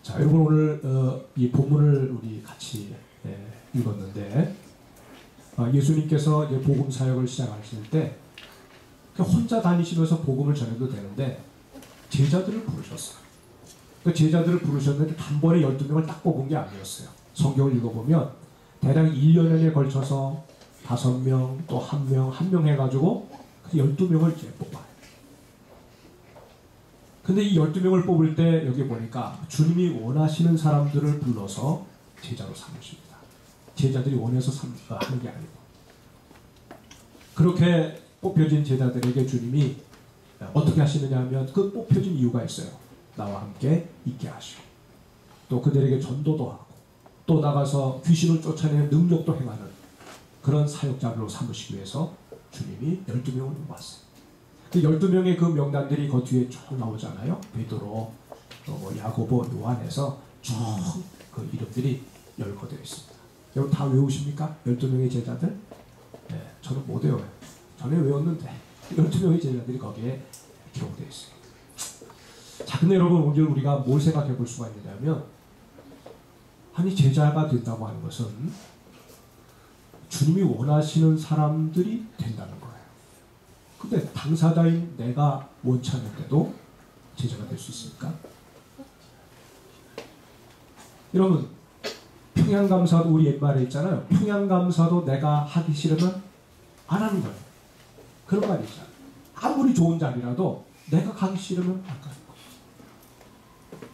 자, 여러분 오늘 이 본문을 우리 같이 읽었는데 예수님께서 이제 복음 사역을 시작하실 때 혼자 다니시면서 복음을 전해도 되는데 제자들을 부르셨어요. 그 제자들을 부르셨는데 단번에 12명을 딱 뽑은 게 아니었어요. 성경을 읽어보면 대략 1년에 걸쳐서 5명 또 1명, 1명 해가지고 12명을 이제 뽑아요. 근데 이 12명을 뽑을 때 여기 보니까 주님이 원하시는 사람들을 불러서 제자로 삼으십니다. 제자들이 원해서 하는 게 아니고. 그렇게 뽑혀진 제자들에게 주님이 어떻게 하시느냐 하면 그 뽑혀진 이유가 있어요. 나와 함께 있게 하시고 또 그들에게 전도도 하고 또 나가서 귀신을 쫓아내는 능력도 행하는 그런 사역자로 삼으시기 위해서 주님이 12명을 뽑았어요. 그 12명의 그 명단들이 그 뒤에 쭉 나오잖아요. 베드로, 또 야고보, 요한에서 쭉 그 이름들이 열거되어 있습니다. 여러분 다 외우십니까? 12명의 제자들? 네, 저는 못 외워요. 저는 외웠는데 12명의 제자들이 거기에 기록되어 있습니다. 자, 근데 여러분 오늘 우리가 뭘 생각해 볼 수가 있느냐면 아니 제자가 된다고 하는 것은 주님이 원하시는 사람들이 된다는 거예요. 근데 당사자인 내가 원치 않는데도 제자가 될 수 있습니까? 여러분 평양감사도 우리 옛말에 있잖아요. 평양감사도 내가 하기 싫으면 안 하는 거예요. 그런 말이 있잖아요. 아무리 좋은 자리라도 내가 가기 싫으면 안 가는 거예요.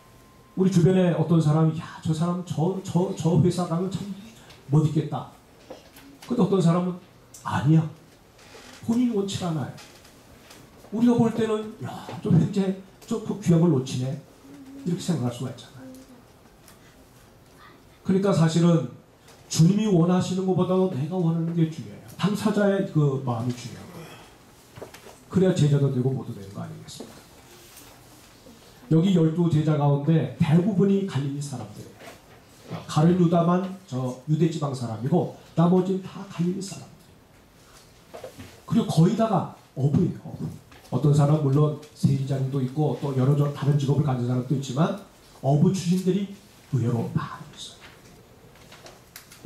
우리 주변에 어떤 사람이 야, 저 사람 저 회사 가면 참 못 있겠다. 근데 어떤 사람은 아니야. 본인이 원치 않아요. 우리가 볼 때는 야, 저 현재 그 귀한 걸 놓치네. 이렇게 생각할 수가 있잖아요. 그러니까 사실은 주님이 원하시는 것보다도 내가 원하는 게 중요해요. 당사자의 그 마음이 중요한 거예요. 그래야 제자도 되고 모두 되는 거 아니겠습니까? 여기 12제자 가운데 대부분이 갈릴리 사람들이에요. 가룟 유다만 저 유대지방 사람이고 나머지는 다 갈릴리 사람들이에요. 그리고 거의 다가 어부예요. 어부. 어떤 사람은 물론 세리장도 있고 또 여러 다른 직업을 가진 사람도 있지만 어부 출신들이 의외로 많이 있어요.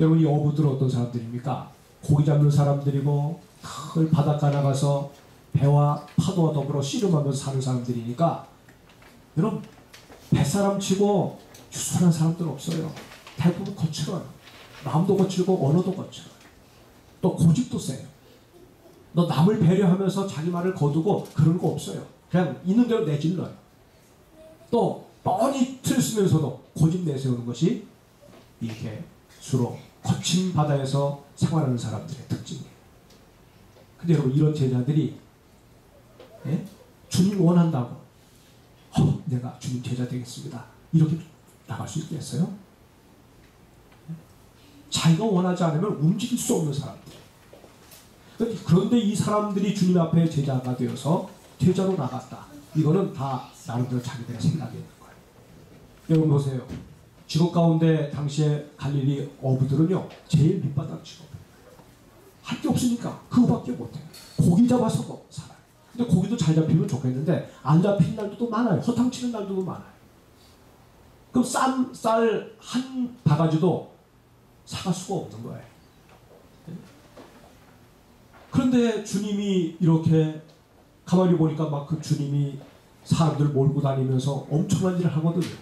여러분 이 어부들은 어떤 사람들입니까? 고기 잡는 사람들이고 늘 바닷가 나가서 배와 파도와 더불어 씨름하면서 사는 사람들이니까 여러분 뱃사람 치고 유순한 사람들은 없어요. 대부분 거칠어요. 마음도 거칠고 언어도 거칠어요. 또 고집도 세요. 너 남을 배려하면서 자기 말을 거두고 그런 거 없어요. 그냥 있는 대로 내질러요. 또 뻔히 틀쓰면서도 고집 내세우는 것이 이렇게 주로 거친 바다에서 생활하는 사람들의 특징이에요. 근데 여러분 이런 제자들이 주님 원한다고 내가 주님 제자 되겠습니다. 이렇게 나갈 수 있겠어요? 자기가 원하지 않으면 움직일 수 없는 사람들. 그런데 이 사람들이 주님 앞에 제자가 되어서 제자로 나갔다. 이거는 다 나름대로 자기들의 생각이 있는 거예요. 여러분 보세요. 직업 가운데 당시에 갈릴리 어부들은요. 제일 밑바닥 직업이에요. 할 게 없으니까 그거밖에 못해요. 고기 잡아서도 살아요. 근데 고기도 잘 잡히면 좋겠는데 안 잡히는 날도 많아요. 허탕치는 날도 많아요. 그럼 쌀 한 바가지도 사갈 수가 없는 거예요. 그런데 주님이 이렇게 가만히 보니까 막 그 주님이 사람들 몰고 다니면서 엄청난 일을 하거든요.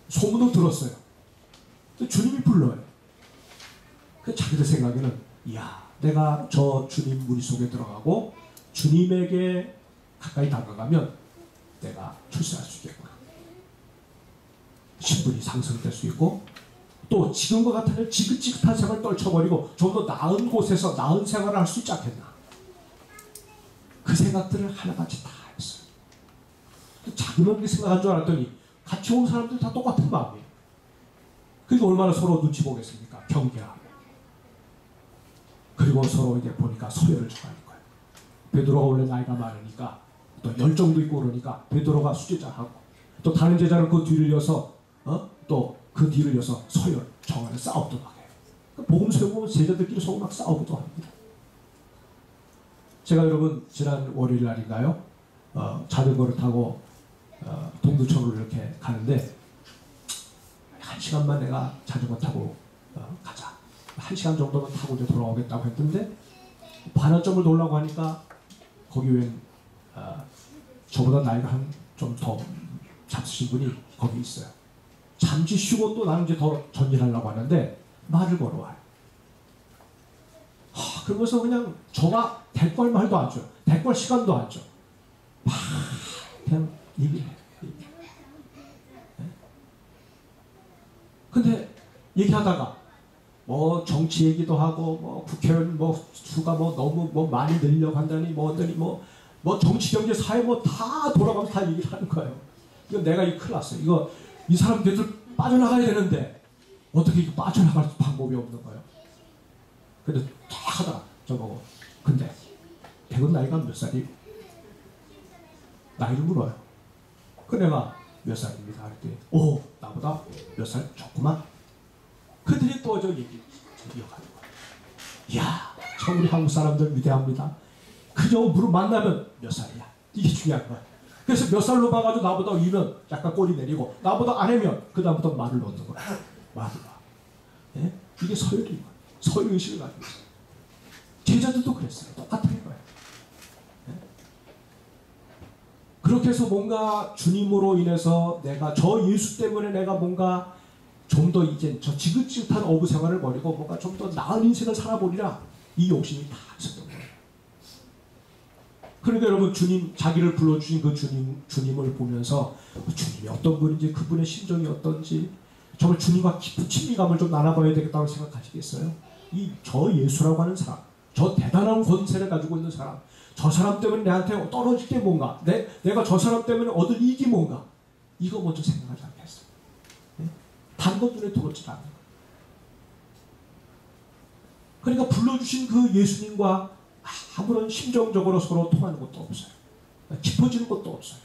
소문도 들었어요. 근데 주님이 불러요. 그 자기들 생각에는 이야 내가 저 주님 무리 속에 들어가고 주님에게 가까이 다가가면 내가 출세할 수 있겠구나. 신분이 상승될 수 있고 또 지금과 같으면 지긋지긋한 생활을 떨쳐버리고 좀 더 나은 곳에서 나은 생활을 할 수 있지 않겠나. 그 생각들을 하나같이 다 했어요. 자기만 그렇게 생각한 줄 알았더니 같이 온 사람들 다 똑같은 마음이에요. 그러니까 얼마나 서로 눈치 보겠습니까? 경계하고. 그리고 서로 이제 보니까 서열을 정하는 거예요. 베드로가 원래 나이가 많으니까 또 열정도 있고 그러니까 베드로가 수제자하고 또 다른 제자는 그 뒤를 이어서 또 그 뒤를 이어서 서열 정하는 싸움도 막 해요. 복음 세우고 제자들끼리 서로 막 싸우기도 합니다. 제가 여러분 지난 월요일 날인가요? 자전거를 타고 동두천으로 이렇게 가는데 1시간만 내가 자전거 타고 가자. 1시간 정도는 타고 이제 돌아오겠다고 했는데 반환점을 놓으려고 하니까 거기 웬 저보다 나이가 한 좀 더 잡수신 분이 거기 있어요. 잠시 쉬고 또 나는 이제 더 전진하려고 하는데 말을 걸어와요. 그러면서 그냥 저가 대꾸할 말도 안 줘요. 대꾸할 시간도 안 줘. 막 그냥 얘기해요. 근데 얘기하다가 뭐 정치 얘기도 하고 뭐 국회의원 뭐 수가 뭐 너무 뭐 많이 늘려고 한다니 뭐더니 뭐 정치 경제 사회 뭐 다 돌아가면서 다 얘기를 하는 거예요. 이거 내가 이 큰일 났어요. 이거 이 사람들 빠져나가야 되는데 어떻게 이거 빠져나갈 방법이 없는 거예요. 근데 쫙 하다가 저보고 근데 백은 나이가 몇 살이에요? 나이를 물어요. 그 내가 몇 살입니다. 그랬더니 오 나보다 몇 살 적구만. 그들이 또 저 얘기 이어가는 거예요. 이야 참 우리 한국 사람들 위대합니다. 그저 만나면 몇 살이야. 이게 중요한 거야. 그래서 몇 살로 봐가지고 나보다 위면 약간 꼬리 내리고 나보다 아래면 그 다음부터 말을 놓는 거야. 말을 놔. 예? 이게 서열인 거야. 서열의식을 가지고 있어요. 제자들도 그랬어요. 똑같은 거예요. 예? 그렇게 해서 뭔가 주님으로 인해서 내가 저 예수 때문에 내가 뭔가 좀 더 이제 저 지긋지긋한 어부 생활을 버리고 뭔가 좀 더 나은 인생을 살아보리라 이 욕심이 다 있었던 거예요. 그러니까 여러분 주님 자기를 불러주신 그 주님을 보면서 주님이 어떤 분인지 그분의 심정이 어떤지 정말 주님과 깊은 친밀감을 좀 나눠봐야 되겠다고 생각하시겠어요? 저 예수라고 하는 사람, 저 대단한 권세를 가지고 있는 사람, 저 사람 때문에 내한테 떨어질 게 뭔가, 내가 저 사람 때문에 얻을 이익이 뭔가, 이거 먼저 생각하지 않겠어요? 네? 다른 것 눈에 들어오지 않는 거예요. 그러니까 불러주신 그 예수님과 아무런 심정적으로 서로 통하는 것도 없어요. 깊어지는 것도 없어요.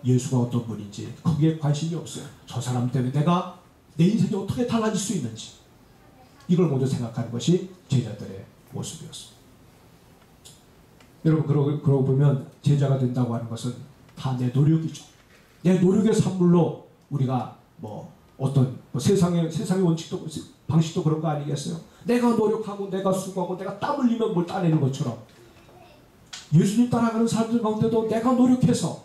예수가 어떤 분인지 거기에 관심이 없어요. 저 사람 때문에 내가 내 인생이 어떻게 달라질 수 있는지 이걸 먼저 생각하는 것이 제자들의 모습이었습니다. 여러분 그러고 보면 제자가 된다고 하는 것은 다 내 노력이죠. 내 노력의 산물로 우리가 뭐 어떤 세상의 원칙도 방식도 그런 거 아니겠어요? 내가 노력하고 내가 수고하고 내가 땀 흘리면 뭘 따내는 것처럼 예수님 따라가는 사람들 가운데도 내가 노력해서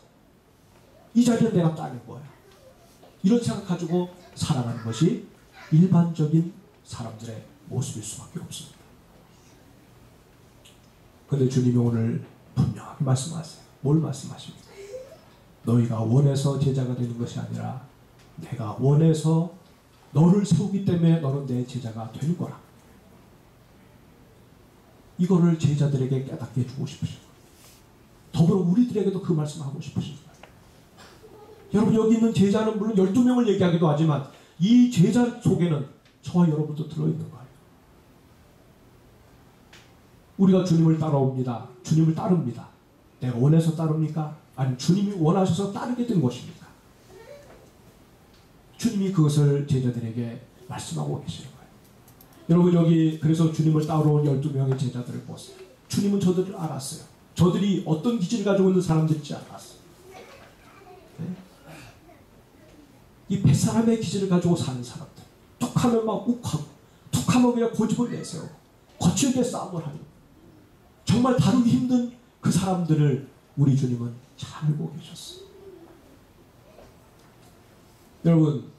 이 자리를 내가 따낸 거야. 이런 생각 가지고 살아가는 것이 일반적인 사람들의 모습일 수밖에 없습니다. 그런데 주님이 오늘 분명하게 말씀하세요. 뭘 말씀하십니까? 너희가 원해서 제자가 되는 것이 아니라 내가 원해서 너를 세우기 때문에 너는 내 제자가 될 거라. 이거를 제자들에게 깨닫게 해주고 싶으신 거예요. 더불어 우리들에게도 그 말씀하고 싶으신 거예요. 여러분 여기 있는 제자는 물론 12명을 얘기하기도 하지만 이 제자 속에는 저와 여러분도 들어있는 거예요. 우리가 주님을 따라옵니다. 주님을 따릅니다. 내가 원해서 따릅니까? 아니면 주님이 원하셔서 따르게 된 것입니까? 주님이 그것을 제자들에게 말씀하고 계시는 거예요. 여러분 여기 그래서 주님을 따라온 12명의 제자들을 보세요. 주님은 저들을 알았어요. 저들이 어떤 기질을 가지고 있는 사람들인지 알았어요. 네? 이 뱃사람의 기질을 가지고 사는 사람들. 툭하면 막 욱하고 툭하면 그냥 고집을 내세우고 거칠게 싸움을 하고 정말 다루기 힘든 그 사람들을 우리 주님은 잘 알고 계셨어요. 여러분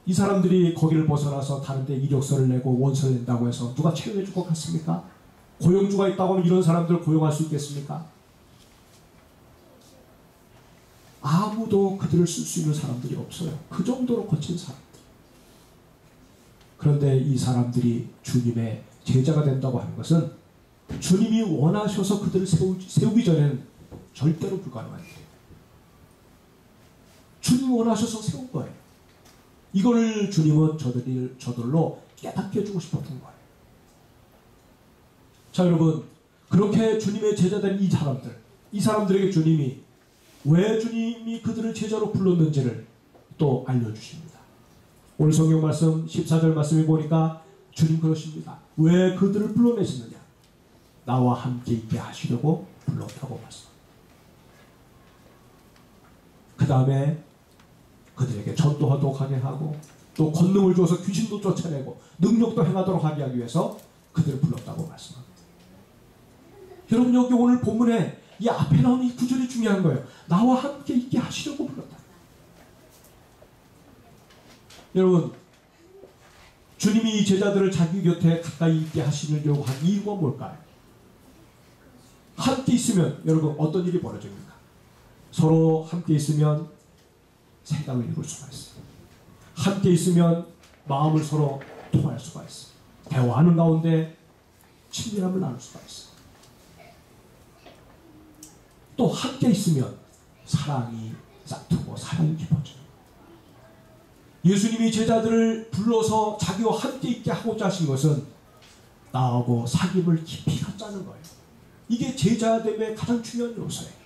이 사람들이 거기를 벗어나서 다른 데 이력서를 내고 원서를 낸다고 해서 누가 채용해 줄 것 같습니까? 고용주가 있다고 하면 이런 사람들을 고용할 수 있겠습니까? 아무도 그들을 쓸 수 있는 사람들이 없어요. 그 정도로 거친 사람들. 그런데 이 사람들이 주님의 제자가 된다고 하는 것은 주님이 원하셔서 그들을 세우기 전에는 절대로 불가능한 일이에요. 주님이 원하셔서 세운 거예요. 이걸 주님은 저들로 깨닫게 해주고 싶었던 거예요. 자 여러분 그렇게 주님의 제자된 이 사람들에게 주님이 왜 주님이 그들을 제자로 불렀는지를 또 알려주십니다. 오늘 성경 말씀 14절 말씀에 보니까 주님 그러십니다. 왜 그들을 불러내시느냐? 나와 함께 있게 하시려고 불렀다고 말씀. 그 다음에 그들에게 전도하도록 하게 하고 또 권능을 줘서 귀신도 쫓아내고 능력도 행하도록 하게 하기 위해서 그들을 불렀다고 말씀합니다. 여러분 여기 오늘 본문에 이 앞에 나오는 이 구절이 중요한 거예요. 나와 함께 있게 하시려고 불렀다. 여러분 주님이 이 제자들을 자기 곁에 가까이 있게 하시려고 한 이유가 뭘까요? 함께 있으면 여러분 어떤 일이 벌어집니까? 서로 함께 있으면 생각을 이룰 수가 있어요. 함께 있으면 마음을 서로 통할 수가 있어요. 대화하는 가운데 친밀함을 나눌 수가 있어요. 또 함께 있으면 사랑이 싹트고 사랑이 깊어져요. 예수님이 제자들을 불러서 자기와 함께 있게 하고자 하신 것은 나하고 사귐을 깊이 갖자는 거예요. 이게 제자됨의 가장 중요한 요소예요.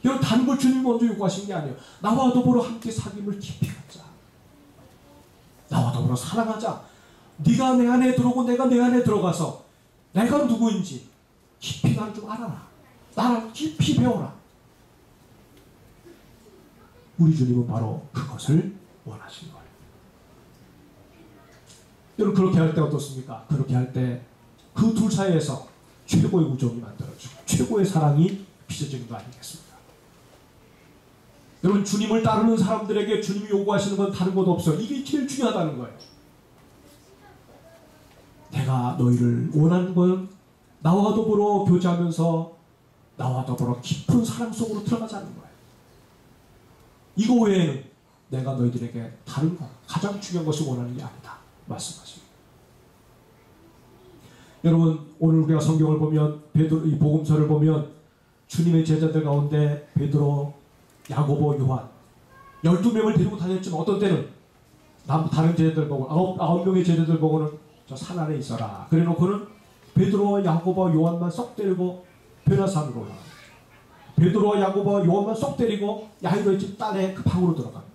여러분 다른 걸 주님이 먼저 요구하신 게 아니에요. 나와 더불어 함께 사귐을 깊이 갖자. 나와 더불어 사랑하자. 네가 내 안에 들어오고 내가 내 안에 들어가서 내가 누구인지 깊이 나를 좀 알아라. 나를 깊이 배워라. 우리 주님은 바로 그것을 원하신 거예요. 여러분 그렇게 할 때 어떻습니까? 그렇게 할 때 그 둘 사이에서 최고의 우정이 만들어지고 최고의 사랑이 빚어지는 거 아니겠습니까? 여러분 주님을 따르는 사람들에게 주님이 요구하시는 건 다른 것 없어요. 이게 제일 중요하다는 거예요. 내가 너희를 원하는 건 나와 더불어 교제하면서 나와 더불어 깊은 사랑 속으로 들어가자는 거예요. 이거 외에는 내가 너희들에게 다른 것, 가장 중요한 것을 원하는 게 아니다. 말씀하십니다. 여러분 오늘 우리가 성경을 보면 베드로 이 복음서를 보면 주님의 제자들 가운데 베드로, 야고보, 요한 12명을 데리고 다녔지만 어떤 때는 다른 제자들 보고 9명의 제자들 보고는 저 산 아래 있어라. 그래 놓고는 베드로와 야고보와 요한만 쏙 데리고 변화산으로 올라갑니다. 베드로와 야고보와 요한만 쏙 데리고 야이로의 집 딸의 그 방으로 들어갑니다.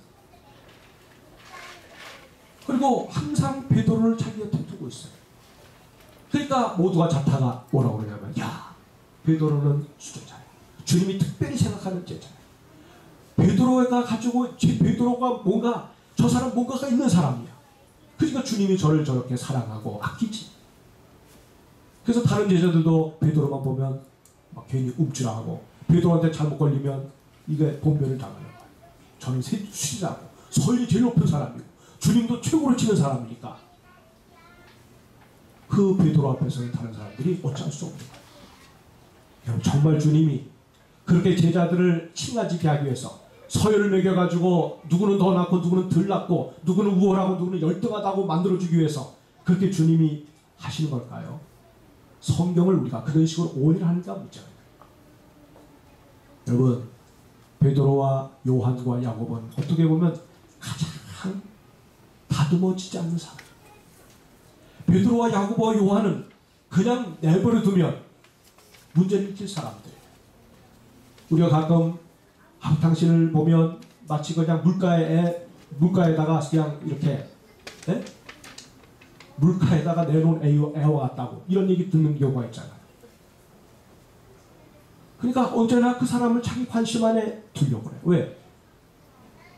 그리고 항상 베드로를 자기 곁에 두고 있어요. 그러니까 모두가 잡다가 뭐라고 그러냐면 야 베드로는 수제자야. 주님이 특별히 생각하는 제자야. 베드로가 가지고 베드로가 뭔가 저 사람 뭔가가 있는 사람이야. 그러니까 주님이 저를 저렇게 사랑하고 아끼지. 그래서 다른 제자들도 베드로만 보면 막 괜히 움찔하고 베드로한테 잘못 걸리면 이게 본변을 당하는 거예요. 저는 수제자고 서열이 제일 높은 사람이고 주님도 최고로 치는 사람이니까 그 베드로 앞에서는 다른 사람들이 어찌할 수 없는 거예요. 여러분 정말 주님이 그렇게 제자들을 친해지게 하기 위해서 서열을 매겨가지고 누구는 더 낫고 누구는 덜 낫고 누구는 우월하고 누구는 열등하다고 만들어주기 위해서 그렇게 주님이 하시는 걸까요? 성경을 우리가 그런 식으로 오해를 하니까 문제가 있어요. 여러분 베드로와 요한과 야고보는 어떻게 보면 가장 다듬어지지 않는 사람. 베드로와 야고보와 요한은 그냥 내버려 두면 문제를 일으킬 사람들이에요. 우리가 가끔 당신을 보면 마치 그냥 물가에다가 그냥 이렇게 물가에다가 내놓은 애와 같다고 이런 얘기 듣는 경우가 있잖아요. 그러니까 언제나 그 사람을 자기 관심 안에 두려고 그래요. 왜?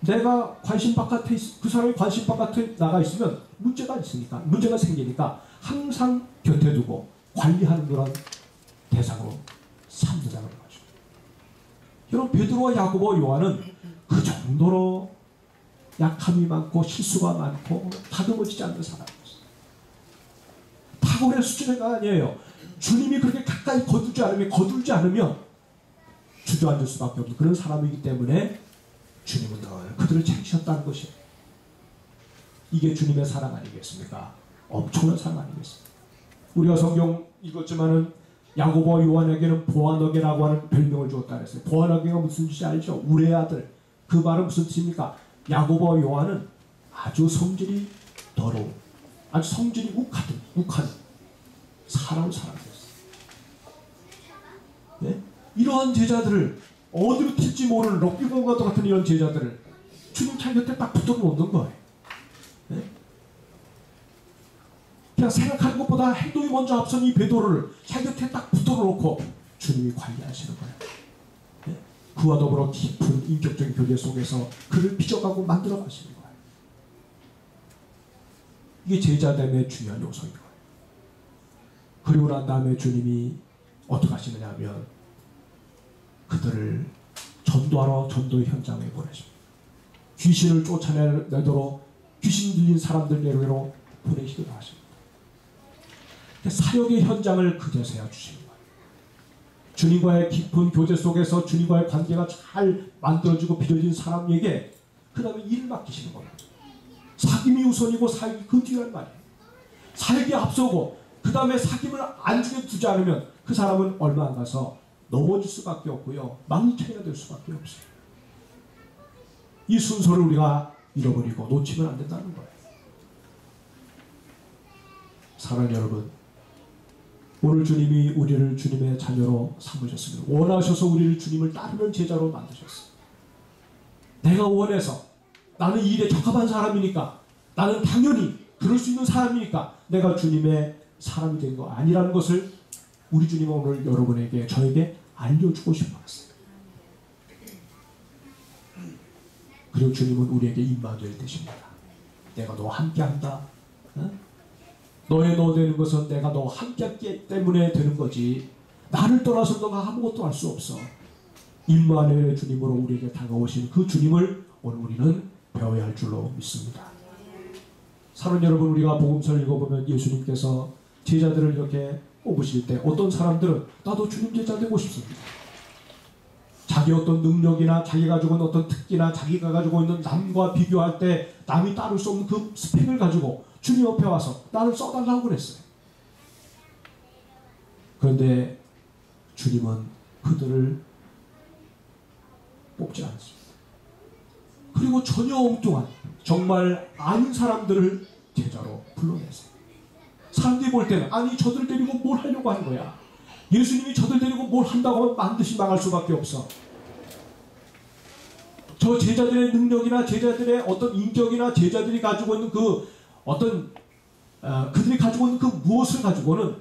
내가 관심 바깥에 그 사람이 관심 바깥에 나가 있으면 문제가 있으니까 문제가 생기니까 항상 곁에 두고 관리하는 그런 대상으로 삼는다는 거죠. 여러분 베드로와 야고보, 요한은 그 정도로 약함이 많고 실수가 많고 다듬어지지 않는 사람이었어요. 탁월의 수준가 아니에요. 주님이 그렇게 가까이 거들지 않으면 주저앉을 수밖에 없는 그런 사람이기 때문에 주님은 늘 그들을 챙기셨다는 것이에요. 이게 주님의 사랑 아니겠습니까? 엄청난 사랑 아니겠습니까? 우리가 성경 읽었지만은 야고보와 요한에게는 보아너게라고 하는 별명을 주었다 그랬어요. 보아너게가 무슨 뜻인지 알죠? 우레의 아들. 그 말은 무슨 뜻입니까? 야고보와 요한은 아주 성질이 더러운, 아주 성질이 욱한 사랑을 사랑했어요. 네? 이러한 제자들을 어디로 튈지 모르는 럭비공과도 같은 이런 제자들을 주님 자기 곁에 딱 붙들어 놓는 거예요. 네? 그냥 생각하는 것보다 행동이 먼저 앞선 이 베드로를 자기 곁에 딱 붙들어 놓고 주님이 관리하시는 거예요. 네? 그와 더불어 깊은 인격적인 교제 속에서 그를 빚어가고 만들어 가시는 거예요. 이게 제자됨의 중요한 요소인 거예요. 그리고 난 다음에 주님이 어떻게 하시느냐 하면 그들을 전도하러 전도의 현장에 보내십니다. 귀신을 쫓아내도록 귀신 들린 사람들 내외로 보내시기도 하십니다. 사역의 현장을 그제서야 주시는 거예요. 주님과의 깊은 교제 속에서 주님과의 관계가 잘 만들어지고 빚어진 사람에게 그 다음에 일을 맡기시는 겁니다. 사귐이 우선이고 사역이 그 뒤란 말이에요. 사역이 앞서고 그 다음에 사귐을 안중에 두지 않으면 그 사람은 얼마 안 가서 넘어질 수밖에 없고요. 망치가 될 수밖에 없어요. 이 순서를 우리가 잃어버리고 놓치면 안 된다는 거예요. 사랑하는 여러분, 오늘 주님이 우리를 주님의 자녀로 삼으셨습니다. 원하셔서 우리를 주님을 따르는 제자로 만드셨어요. 내가 원해서 나는 이 일에 적합한 사람이니까, 나는 당연히 그럴 수 있는 사람이니까 내가 주님의 사람이 된 거 아니라는 것을 우리 주님은 오늘 여러분에게, 저에게 알려주고 싶었어요. 그리고 주님은 우리에게 임마누엘 되십니다. 내가 너와 함께한다. 너의 너 되는 것은 내가 너와 함께했기 때문에 되는 거지, 나를 떠나서 너가 아무것도 할 수 없어. 임마누엘의 주님으로 우리에게 다가오신 그 주님을 오늘 우리는 배워야 할 줄로 믿습니다. 사랑하는 여러분, 우리가 복음서를 읽어보면 예수님께서 제자들을 이렇게 뽑으실 때 어떤 사람들은 나도 주님 제자 되고 싶습니다. 자기 어떤 능력이나 자기가 가지고 있는 어떤 특기나 자기가 가지고 있는 남과 비교할 때 남이 따를 수 없는 그 스펙을 가지고 주님 옆에 와서 나를 써달라고 그랬어요. 그런데 주님은 그들을 뽑지 않습니다. 그리고 전혀 엉뚱한 정말 아닌 사람들을 제자로 불러내세요. 사람들이 볼 때는 아니 저들 데리고 뭘 하려고 하는 거야. 예수님이 저들 데리고 뭘 한다고 하면 반드시 망할 수밖에 없어. 저 제자들의 능력이나 제자들의 어떤 인격이나 제자들이 가지고 있는 그 어떤 그들이 가지고 있는 그 무엇을 가지고는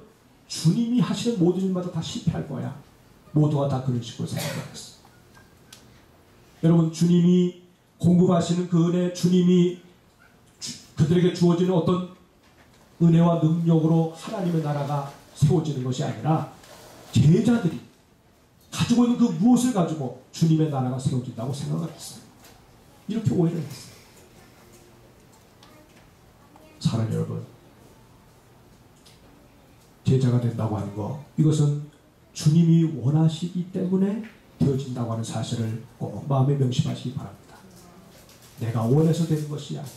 주님이 하시는 모든 일마다 다 실패할 거야. 모두가 다 그런 식으로 생각했어. 여러분, 주님이 공급하시는 그 은혜, 주님이 그들에게 주어지는 어떤 은혜와 능력으로 하나님의 나라가 세워지는 것이 아니라 제자들이 가지고 있는 그 무엇을 가지고 주님의 나라가 세워진다고 생각을 했어요. 이렇게 오해를 했어요. 사랑하는 여러분, 제자가 된다고 하는 거, 이것은 주님이 원하시기 때문에 되어진다고 하는 사실을 꼭 마음에 명심하시기 바랍니다. 내가 원해서 되는 것이 아니에요.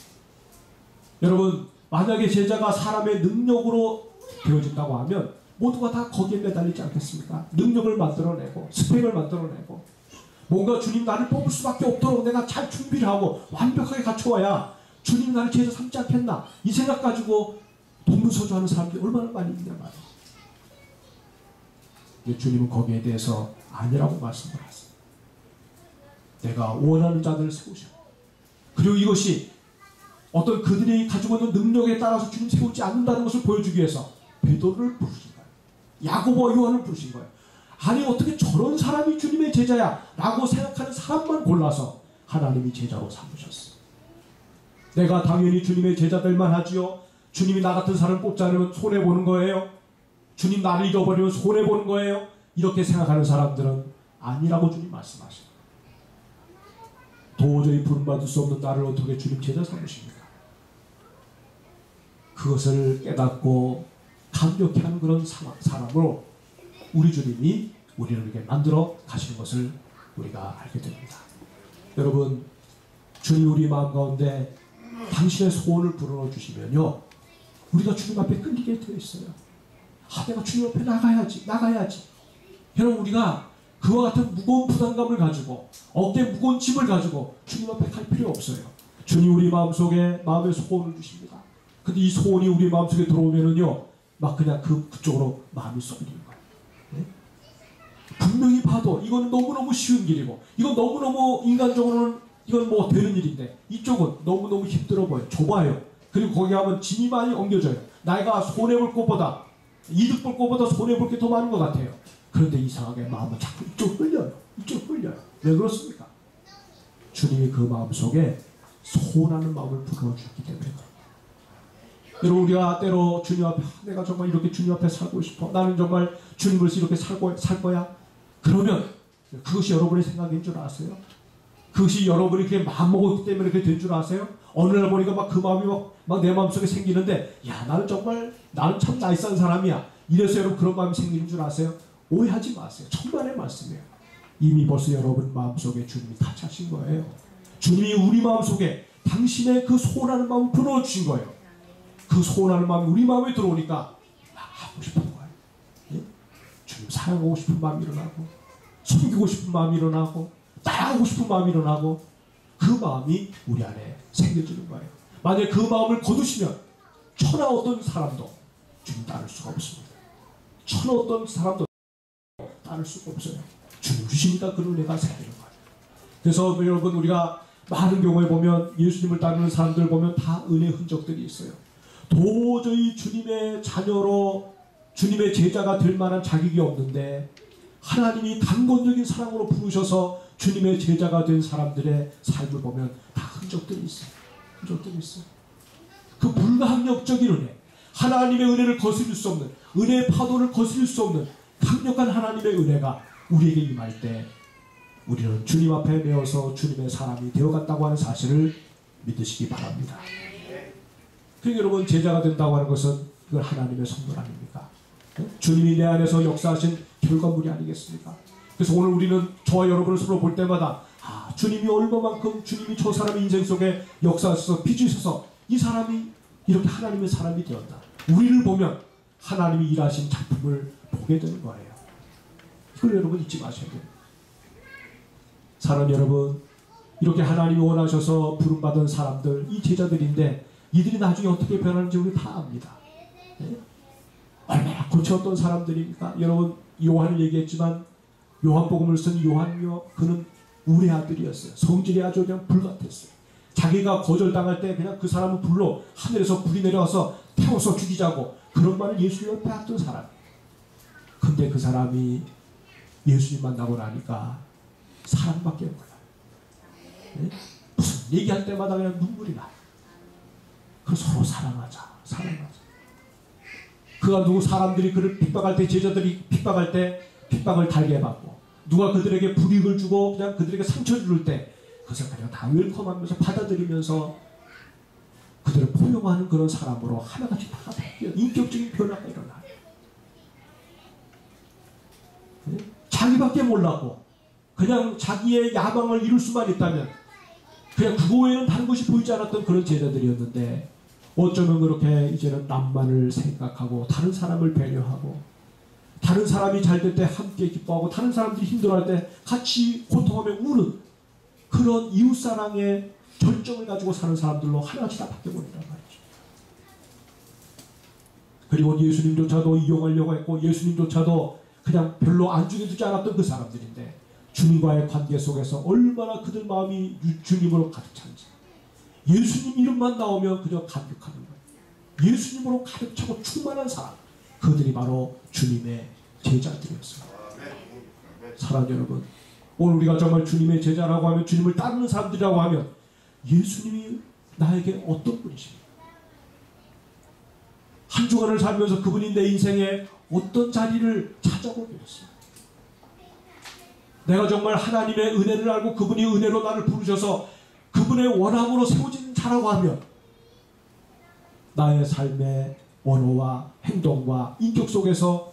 여러분, 만약에 제자가 사람의 능력으로 되어진다고 하면 모두가 다 거기에 매달리지 않겠습니까? 능력을 만들어내고 스펙을 만들어내고 뭔가 주님 나를 뽑을 수밖에 없도록 내가 잘 준비를 하고 완벽하게 갖춰와야 주님 나를 제자 삼지 않겠나, 이 생각 가지고 동문서주하는 사람들이 얼마나 많이 있냐 말이에요. 근데 주님은 거기에 대해서 아니라고 말씀을 하세요. 내가 원하는 자들을 세우셔. 그리고 이것이 어떤 그들이 가지고 있는 능력에 따라서 주님 세우지 않는다는 것을 보여주기 위해서 베드로를 부르신 거예요. 야고보와 요한을 부르신 거예요. 아니 어떻게 저런 사람이 주님의 제자야 라고 생각하는 사람만 골라서 하나님이 제자로 삼으셨어요. 내가 당연히 주님의 제자들만 하지요. 주님이 나 같은 사람 뽑지 않으면 손해보는 거예요. 주님 나를 잃어버리면 손해보는 거예요. 이렇게 생각하는 사람들은 아니라고 주님 말씀하십니다. 도저히 부름받을 수 없는 나를 어떻게 주님 제자 삼으십니까? 그것을 깨닫고 감격해하는 그런 사람으로 우리 주님이 우리를 이렇게 만들어 가시는 것을 우리가 알게 됩니다. 여러분, 주님 우리 마음 가운데 당신의 소원을 불어넣어 주시면요, 우리가 주님 앞에 끌리게 되어 있어요. 아, 내가 주님 앞에 나가야지. 여러분, 우리가 그와 같은 무거운 부담감을 가지고 어깨에 무거운 짐을 가지고 주님 앞에 갈 필요 없어요. 주님 우리 마음속에 마음의 소원을 주십니다. 근데 이 소원이 우리 마음속에 들어오면은요, 막 그냥 그쪽으로 마음이 쏠리는 거예요. 네? 분명히 봐도 이건 너무너무 쉬운 길이고 이건 너무너무 인간적으로는 이건 뭐 되는 일인데 이쪽은 너무너무 힘들어 보여요. 좁아요. 그리고 거기 가면 짐이 많이 엉겨져요. 내가 손해볼 것보다 이득 볼 것보다 손해볼 게 더 많은 것 같아요. 그런데 이상하게 마음은 자꾸 이쪽 흘려요. 왜 그렇습니까? 주님이 그 마음속에 소원하는 마음을 불어주셨기 때문에 그렇습니다. 여러분, 우리가 때로 주님 앞에 내가 정말 이렇게 주님 앞에 살고 싶어, 나는 정말 주님을 이렇게 살 거야. 그러면 그것이 여러분의 생각인 줄 아세요? 그것이 여러분이 이렇게 마음먹었기 때문에 그렇게 된 줄 아세요? 어느 날 보니까 막 그 마음이 막 내 마음속에 생기는데, 야, 나는 참 나이스한 사람이야. 이래서 여러분 그런 마음이 생기는 줄 아세요? 오해하지 마세요. 천만의 말씀이에요. 이미 벌써 여러분 마음속에 주님이 다 차신 거예요. 주님이 우리 마음속에 당신의 그 소원하는 마음을 불어주신 거예요. 그 소원하는 마음이 우리 마음에 들어오니까 하고 싶은 거예요. 예? 주님 사랑하고 싶은 마음이 일어나고, 섬기고 싶은 마음이 일어나고, 따라하고 싶은 마음이 일어나고, 그 마음이 우리 안에 생겨지는 거예요. 만약에 그 마음을 거두시면 천하 어떤 사람도 주님 따를 수가 없습니다. 천하 어떤 사람도 따를 수가 없어요. 주님 주시니까 그 은혜가 생기는 거예요. 그래서 여러분, 우리가 많은 경우에 보면 예수님을 따르는 사람들 보면 다 은혜의 흔적들이 있어요. 도저히 주님의 자녀로 주님의 제자가 될 만한 자격이 없는데 하나님이 강권적인 사랑으로 부르셔서 주님의 제자가 된 사람들의 삶을 보면 다 흔적들이 있어요. 흔적들이 있어요. 그 불가항력적인 은혜, 하나님의 은혜를 거스릴 수 없는, 은혜의 파도를 거스릴 수 없는 강력한 하나님의 은혜가 우리에게 임할 때 우리는 주님 앞에 매어서 주님의 사람이 되어갔다고 하는 사실을 믿으시기 바랍니다. 그러니까 여러분, 제자가 된다고 하는 것은 그걸 하나님의 선물 아닙니까? 주님이 내 안에서 역사하신 결과물이 아니겠습니까? 그래서 오늘 우리는 저와 여러분을 서로 볼 때마다 주님이 얼마만큼 주님이 저 사람의 인생 속에 역사하셔서 빚으셔서 이 사람이 이렇게 하나님의 사람이 되었다. 우리를 보면 하나님이 일하신 작품을 보게 되는 거예요. 이걸 여러분 잊지 마셔야 돼요. 사람 여러분, 이렇게 하나님이 원하셔서 부름받은 사람들, 이 제자들인데 이들이 나중에 어떻게 변하는지 우리 다 압니다. 네? 얼마나 고쳐왔던 사람들입니까? 여러분, 요한을 얘기했지만 요한복음을 쓴 요한요, 그는 우리 아들이었어요. 성질이 아주 그냥 불같았어요. 자기가 거절당할 때 그냥 그 사람을 불러 하늘에서 불이 내려와서 태워서 죽이자고 그런 말을 예수님 옆에 했던 사람. 근데 그 사람이 예수님 만나고 나니까 사랑밖에 몰라요. 네? 무슨 얘기할 때마다 그냥 눈물이 나요. 그래서 서로 사랑하자. 그가 누구 사람들이 그를 핍박할 때, 제자들이 핍박할 때 핍박을 달게 받고, 누가 그들에게 불이익을 주고 그냥 그들에게 상처를 줄 때 그것을 그냥 다 웰컴하면서 받아들이면서 그들을 포용하는 그런 사람으로 하나같이 다 바뀌어요. 인격적인 변화가 일어나요. 네? 자기밖에 몰랐고 그냥 자기의 야망을 이룰 수만 있다면 그냥 그거 외에는 다른 것이 보이지 않았던 그런 제자들이었는데, 어쩌면 그렇게 이제는 남만을 생각하고 다른 사람을 배려하고 다른 사람이 잘 될 때 함께 기뻐하고 다른 사람들이 힘들어할 때 같이 고통하며 우는 그런 이웃사랑의 절정을 가지고 사는 사람들로 하나같이 다 바뀌어버린단 말이죠. 그리고 예수님조차도 이용하려고 했고 예수님조차도 그냥 별로 안중에 두지 않았던 그 사람들인데 주님과의 관계 속에서 얼마나 그들 마음이 주님으로 가득 찬지, 예수님 이름만 나오면 그저 감격하는 거예요. 예수님으로 가득 차고 충만한 사람, 그들이 바로 주님의 제자들이었어요. 사랑하는 여러분, 오늘 우리가 정말 주님의 제자라고 하면, 주님을 따르는 사람들이라고 하면 예수님이 나에게 어떤 분이십니까? 한 주간을 살면서 그분이 내 인생에 어떤 자리를 찾아오게 됐습니까? 내가 정말 하나님의 은혜를 알고 그분이 은혜로 나를 부르셔서 그분의 원함으로 세워진 자라고 하면 나의 삶의 언어와 행동과 인격 속에서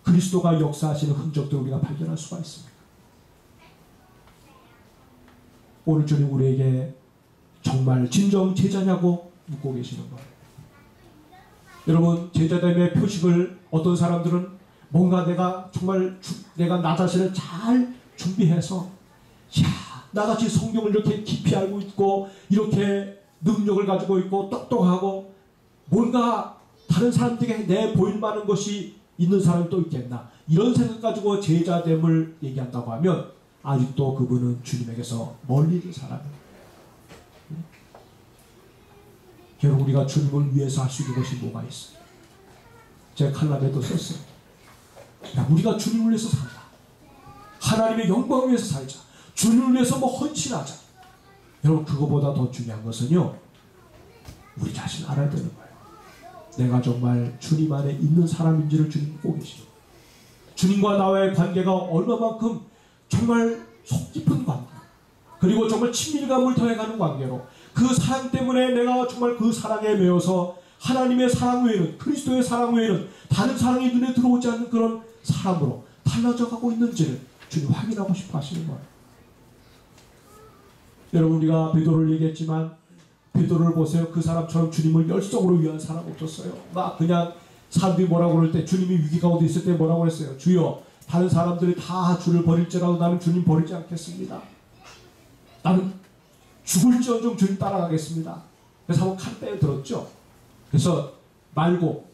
그리스도가 역사하시는 흔적들을 우리가 발견할 수가 있습니다. 오늘 주님 우리에게 정말 진정 제자냐고 묻고 계시는 거예요. 여러분, 제자됨의 표식을 어떤 사람들은 뭔가 내가 정말 내가 나 자신을 잘 준비해서 나같이 성경을 이렇게 깊이 알고 있고 이렇게 능력을 가지고 있고 똑똑하고 뭔가 다른 사람들에게 내 보일 만한 것이 있는 사람이 또 있겠나, 이런 생각 가지고 제자됨을 얘기한다고 하면 아직도 그분은 주님에게서 멀리 있는 사람이에요. 결국 우리가 주님을 위해서 할 수 있는 것이 뭐가 있어요? 제가 칼럼에도 썼어요. 야, 우리가 주님을 위해서 살자. 하나님의 영광을 위해서 살자. 주님을 위해서 뭐 헌신하자. 여러분 그거보다 더 중요한 것은요, 우리 자신 알아야 되는 거예요. 내가 정말 주님 안에 있는 사람인지를 주님 보고 계시는 거예요. 주님과 나와의 관계가 얼마만큼 정말 속 깊은 관계, 그리고 정말 친밀감을 더해가는 관계로, 그 사랑 때문에 내가 정말 그 사랑에 매여서 하나님의 사랑 외에는, 그리스도의 사랑 외에는 다른 사랑이 눈에 들어오지 않는 그런 사람으로 달라져 가고 있는지를 주님 확인하고 싶어 하시는 거예요. 여러분 우리가 베드로를 얘기했지만 베드로를 보세요. 그 사람처럼 주님을 열성으로 위한 사람 없었어요. 막 그냥 사람들이 뭐라고 그럴 때, 주님이 위기 가운데 있을 때 뭐라고 그랬어요? 주여, 다른 사람들이 다 주를 버릴지라도 나는 주님 버리지 않겠습니다. 나는 죽을지언정 주님 따라가겠습니다. 그래서 한번 칼 빼어 들었죠. 그래서 말고,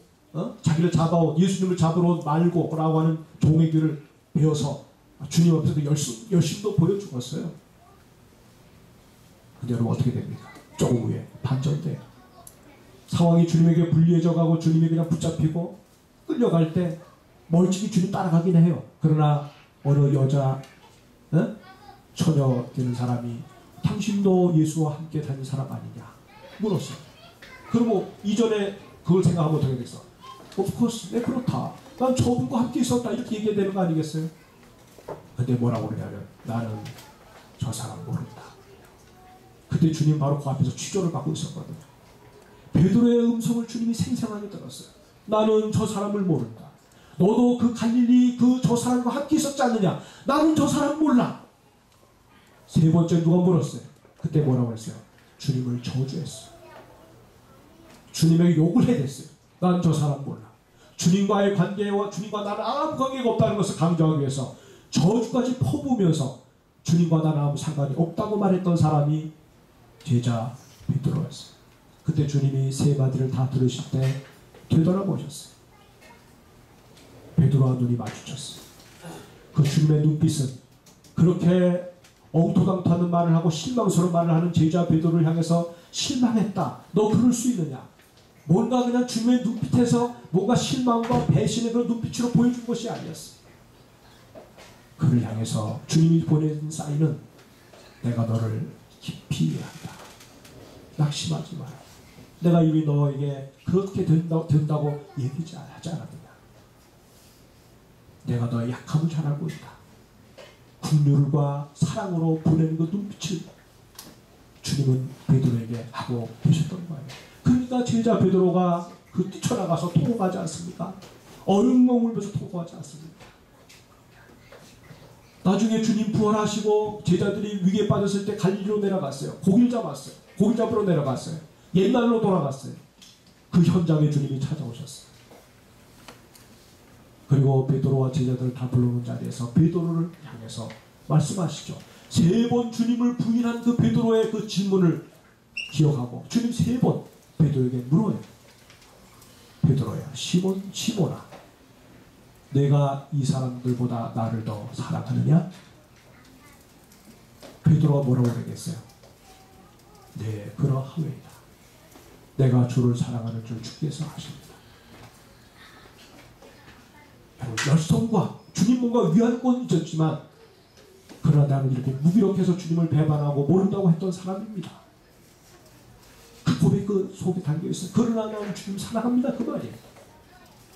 자기를 잡아온, 예수님을 잡으러 온 말고 라고 하는 종의 길을 배워서 주님 앞에서 그 열심도 보여 죽었어요. 근데 여러분 어떻게 됩니까? 조금 후에 반전돼요. 상황이 주님에게 불리해져 가고 주님이 그냥 붙잡히고 끌려갈 때 멀찍이 주님 따라가긴 해요. 그러나 어느 여자, 처녀 되는 사람이 당신도 예수와 함께 다닌 사람 아니냐 물었어요. 그리고 이전에 그걸 생각하면 어떻게 됐어? Of course, 네 그렇다. 난 저분과 함께 있었다. 이렇게 얘기해야 되는 거 아니겠어요? 근데 뭐라고 그러냐면, 나는 저 사람 모른다. 그때 주님 바로 그 앞에서 취조를 받고 있었거든요. 베드로의 음성을 주님이 생생하게 들었어요. 나는 저 사람을 모른다. 너도 그 갈릴리 저 사람과 함께 있었지 않느냐? 나는 저 사람 몰라. 세 번째 누가 물었어요? 그때 뭐라고 했어요? 주님을 저주했어요. 주님에게 욕을 해댔어요. 나는 저 사람 몰라. 주님과의 관계와 주님과 나는 아무 관계가 없다는 것을 강조하기 위해서 저주까지 퍼부으면서 주님과 나는 아무 상관이 없다고 말했던 사람이 제자 베드로였어요. 그때 주님이 세 마디를 다 들으실 때 되돌아보셨어요. 베드로와 눈이 마주쳤어요. 그 주님의 눈빛은 그렇게 엉토당토하는 말을 하고 실망스러운 말을 하는 제자 베드로를 향해서 실망했다. 너 그럴 수 있느냐? 뭔가 그냥 주님의 눈빛에서 뭔가 실망과 배신의 그런 눈빛으로 보여준 것이 아니었어요. 그를 향해서 주님이 보낸 사인은 내가 너를 깊이 이해한다. 낙심하지 마라. 내가 이미 너에게 그렇게 된다고 얘기하지 않았느냐. 내가 너의 약함을 잘 알고 있다. 긍휼과 사랑으로 보내는 그 눈빛을 주님은 베드로에게 하고 계셨던 거예요. 그러니까 제자 베드로가 뛰쳐나가서 통곡하지 않습니까? 얼렁얼렁 울면서 통곡하지 않습니까? 나중에 주님 부활하시고 제자들이 위기에 빠졌을 때 갈릴리로 내려갔어요. 고기를 잡았어요. 고기 잡으러 내려갔어요. 옛날로 돌아갔어요. 그 현장에 주님이 찾아오셨어요. 그리고 베드로와 제자들을 다 불러놓은 자리에서 베드로를 향해서 말씀하시죠. 세 번 주님을 부인한 그 베드로의 그 질문을 기억하고 주님 세 번 베드로에게 물어요. 베드로야, 시몬아, 내가 이 사람들보다 나를 더 사랑하느냐? 베드로가 뭐라고 그러겠어요? 네, 그러하오이다. 내가 주를 사랑하는 줄 주께서 아십니다. 열성과 주님 뭔가 위한 건 있었지만, 그러나 나는 이렇게 무기력해서 주님을 배반하고 모른다고 했던 사람입니다. 그 고백 그 속에 담겨있어요. 그러나 나는 주님 사랑합니다. 그 말이에요.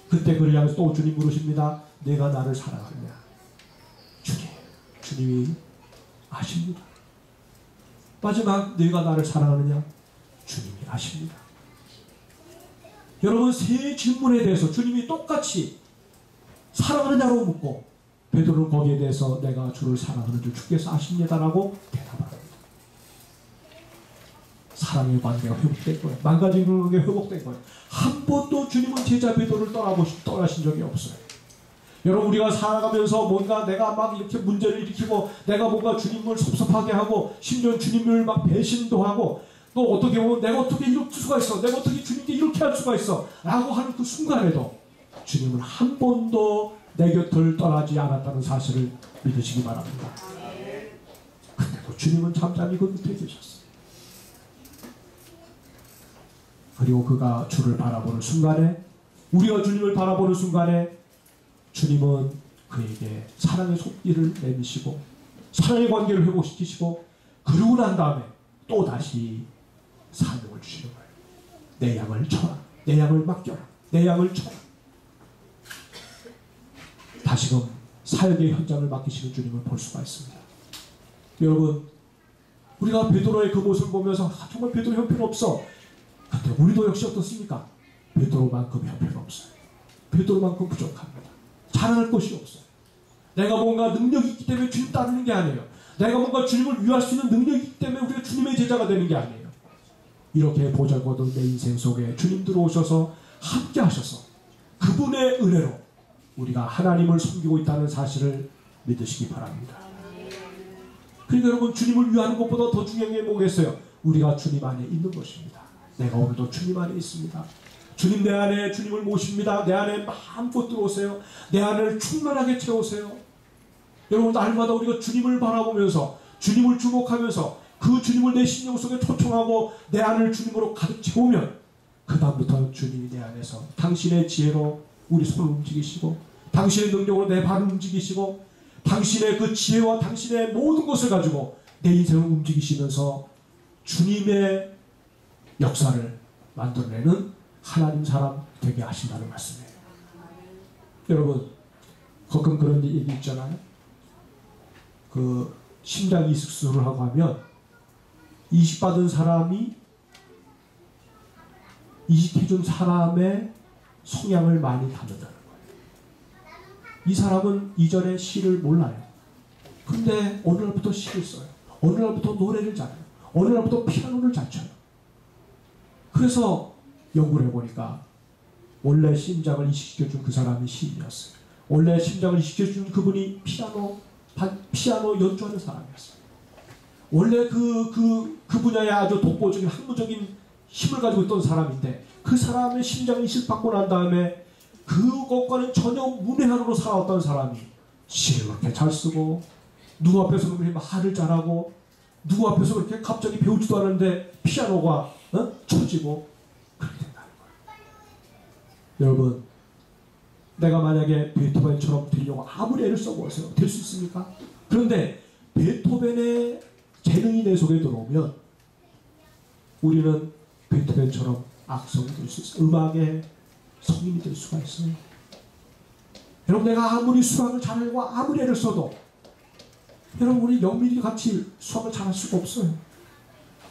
그때 그를 향해서 또 주님 물으십니다. 내가 나를 사랑하느냐? 주님이 아십니다. 마지막 내가 나를 사랑하느냐? 주님이 아십니다. 여러분 세 질문에 대해서 주님이 똑같이 사랑하느냐고 묻고 베드로는 거기에 대해서 내가 주를 사랑하는 줄 주께서 아십니다라고 대답합니다. 사랑의 관계가 회복된 거예요. 망가진 게 회복된 거예요. 한 번도 주님은 제자 베드로를 떠나신 적이 없어요. 여러분 우리가 살아가면서 뭔가 내가 막 이렇게 문제를 일으키고 내가 뭔가 주님을 섭섭하게 하고 심지어 주님을 막 배신도 하고 또 어떻게 보면 내가 어떻게 이럴 수가 있어, 내가 어떻게 주님께 이렇게 할 수가 있어 라고 하는 그 순간에도 주님은 한 번도 내 곁을 떠나지 않았다는 사실을 믿으시기 바랍니다. 근데도 주님은 잠잠히 그 곁에 계셨어요. 그리고 그가 주를 바라보는 순간에, 우리가 주님을 바라보는 순간에 주님은 그에게 사랑의 손길을 내미시고 사랑의 관계를 회복시키시고 그러고 난 다음에 또 다시 사명을 주시는 거예요. 내 양을 쳐라. 내 양을 맡겨라. 내 양을 쳐라. 다시금 사역의 현장을 맡기시는 주님을 볼 수가 있습니다. 여러분, 우리가 베드로의 그 모습을 보면서 정말 베드로 형편없어. 근데 우리도 역시 어떻습니까? 베드로만큼 형편없어요. 베드로만큼 부족합니다. 자랑할 것이 없어요. 내가 뭔가 능력이 있기 때문에 주님 따르는 게 아니에요. 내가 뭔가 주님을 위할 수 있는 능력이 있기 때문에 우리가 주님의 제자가 되는 게 아니에요. 이렇게 보잘것없는 내 인생 속에 주님 들어오셔서 함께 하셔서 그분의 은혜로 우리가 하나님을 섬기고 있다는 사실을 믿으시기 바랍니다. 그러니까 여러분, 주님을 위하는 것보다 더 중요한 게 뭐겠어요? 우리가 주님 안에 있는 것입니다. 내가 오늘도 주님 안에 있습니다. 주님, 내 안에 주님을 모십니다. 내 안에 마음껏 들어오세요. 내 안을 충만하게 채우세요. 여러분, 날마다 우리가 주님을 바라보면서 주님을 주목하면서 그 주님을 내 심령 속에 초청하고 내 안을 주님으로 가득 채우면 그 다음부터 주님이 내 안에서 당신의 지혜로 우리 손을 움직이시고 당신의 능력으로 내 발을 움직이시고 당신의 그 지혜와 당신의 모든 것을 가지고 내 인생을 움직이시면서 주님의 역사를 만들어내는 하나님 사람 되게 하신다는 말씀이에요. 여러분, 가끔 그런 얘기 있잖아요. 그 심장 이식 수술을 하고 하면 이식받은 사람이 이식해준 사람의 성향을 많이 담는다는 거예요. 이 사람은 이전에 시를 몰라요. 근데 어느 날부터 시를 써요. 어느 날부터 노래를 잘해요. 어느 날부터 피아노를 잘 쳐요. 그래서 연구를 해보니까 원래 심장을 이식시켜준 그 사람이 시인이었어요. 원래 심장을 이식시켜준 그분이 피아노 연주하는 사람이었어요. 원래 그 분야에 아주 독보적인 학문적인 힘을 가지고 있던 사람인데 그 사람의 심장을 이식받고 난 다음에 그것과는 전혀 문외한으로 살아왔던 사람이 시를 그렇게 잘 쓰고 누구 앞에서 그렇게 말을 잘하고 누구 앞에서 그렇게 갑자기 배우지도 않았는데 피아노가 쳐지고 그렇게 된다는 거예요. 여러분, 내가 만약에 베토벤처럼 되려고 아무리 애를 써보세요. 될 수 있습니까? 그런데 베토벤의 재능이 내 속에 들어오면 우리는 베토벤처럼 악성이 될 수 있어요. 음악의 성인이 될 수가 있어요. 여러분, 내가 아무리 수학을 잘하고 아무리 애를 써도 여러분, 우리 영민이 같이 수학을 잘할 수가 없어요.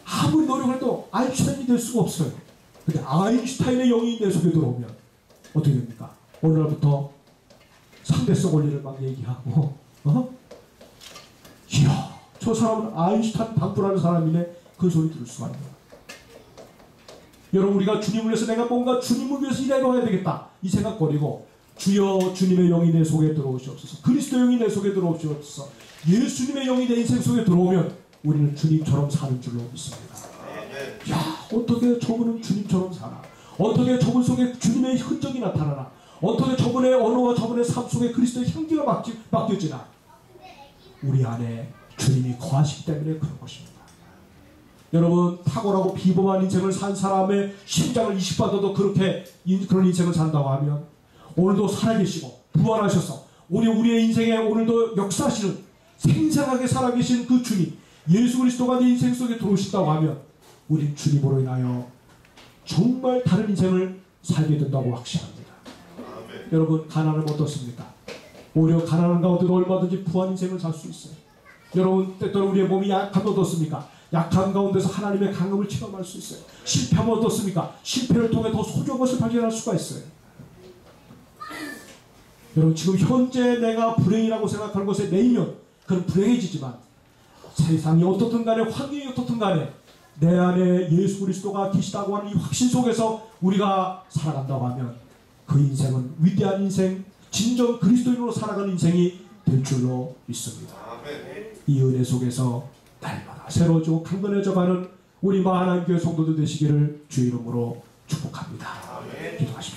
아무리 노력을 해도 아인슈타인이 될 수가 없어요. 근데 아인슈타인의 영이 내 속에 들어오면 어떻게 됩니까? 오늘부터 상대성 원리를 막 얘기하고 이야, 저 사람은 아인슈타인 방불하는 사람이네. 그 소리 들을 수가 있는 거예요. 여러분, 우리가 주님을 위해서 내가 뭔가 주님을 위해서 일해야 되겠다 이 생각 버리고 주여 주님의 영이 내 속에 들어오시옵소서. 그리스도의 영이 내 속에 들어오시옵소서. 예수님의 영이 내 인생 속에 들어오면 우리는 주님처럼 사는 줄로 믿습니다. 야, 어떻게 저분은 주님처럼 살아? 어떻게 저분 속에 주님의 흔적이 나타나나? 어떻게 저분의 언어와 저분의 삶 속에 그리스도의 향기가 맡겨지나? 우리 안에 주님이 거하시기 때문에 그런 것입니다. 여러분, 탁월하고 비범한 인생을 산 사람의 심장을 이식받아도 그런 인생을 산다고 하면 오늘도 살아계시고 부활하셔서 우리의 인생에 오늘도 역사하시는 생생하게 살아계신 그 주님 예수 그리스도가 내 인생 속에 들어오신다고 하면 우린 주님으로 인하여 정말 다른 인생을 살게 된다고 확신합니다. 아멘. 여러분, 가난은 어떻습니까? 오히려 가난한 가운데도 얼마든지 부한 인생을 살 수 있어요. 여러분, 때때로 우리의 몸이 약하면 어떻습니까? 약한 가운데서 하나님의 강함을 체험할 수 있어요. 실패하면 어떻습니까? 실패를 통해 더 소중한 것을 발견할 수가 있어요. 여러분, 지금 현재 내가 불행이라고 생각하는 것에 매이면 그건 불행해지지만 세상이 어떻든 간에 환경이 어떻든 간에 내 안에 예수 그리스도가 계시다고 하는 이 확신 속에서 우리가 살아간다고 하면 그 인생은 위대한 인생, 진정 그리스도인으로 살아가는 인생이 될 줄로 믿습니다. 이 은혜 속에서 날마다 새로워지고 강건해져가는 우리 마하나님 교회 성도들 되시기를 주의 이름으로 축복합니다. 기도하십시오.